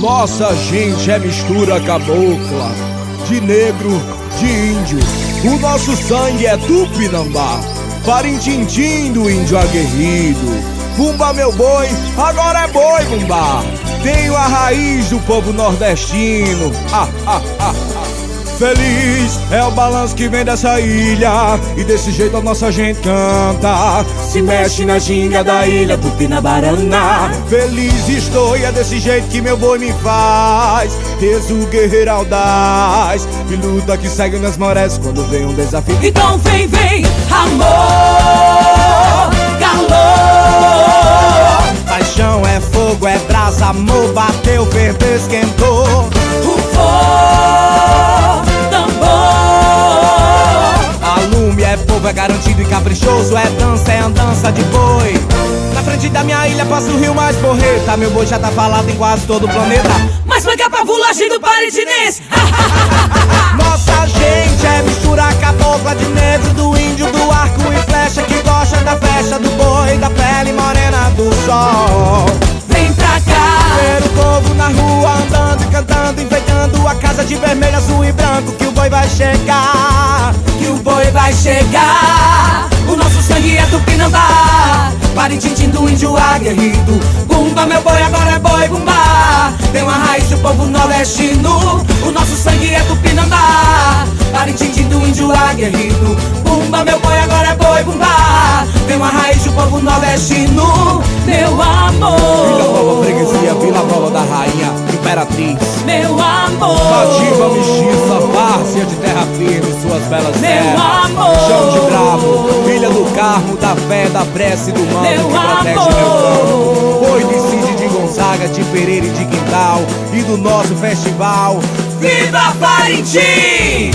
Nossa gente é mistura cabocla, de negro, de índio. O nosso sangue é Tupinambá, Parintintim do índio aguerrido. Bumba meu boi, agora é boi bumbá. Tenho a raiz do povo nordestino. Feliz é o balanço que vem dessa ilha, e desse jeito a nossa gente canta. Se mexe na ginga da ilha Tupinambaraná. Feliz estou e é desse jeito que meu boi me faz. Rezo guerreiro audaz, e luta que segue nas marés quando vem um desafio. Então vem, vem, amor, calor. Paixão é fogo, é brasa, amor, bateu, ferveu, esquentou. Rufou, tambor. Alume é povo, é garantido e caprichoso, é dança, é andança de boi. Na frente da minha ilha passa o rio mais porreta, meu boi já tá falado em quase todo o planeta. Mas foi que a pavulagem do Parintinense. Nossa gente é mistura cabocla, de negro, do índio, do arco e flecha, que gosta da flecha, do boi, da pele morena do sol. Vem pra cá, Ver o povo na rua andando e cantando, enfeitando a casa de vermelho, azul e branco, que o boi vai chegar, que o boi vai chegar. O nosso sangue é Tupinambá, Parintintim do índio aguerrido. Bumba meu boi, agora é boi bumbá. Tem uma raiz do povo nordestino. O nosso sangue é Tupinambá, Parintintim do índio aguerrido. Bumba meu boi, agora é boi bumbá. Tem uma raiz do povo nordestino. Meu amor, Vila Nova Freguesia, Vila Nova da Rainha, Imperatriz, meu amor, nativa, mestiça, várzea de terra firme, suas belas meu terras. amor, Chão de bravo, Ilha do Carmo, da fé, da prece, do manto meu que protege amor. meu campo. Boi de Cid, de Gonzaga, de Pereira e de Quintal, e do nosso festival. Viva Parintim!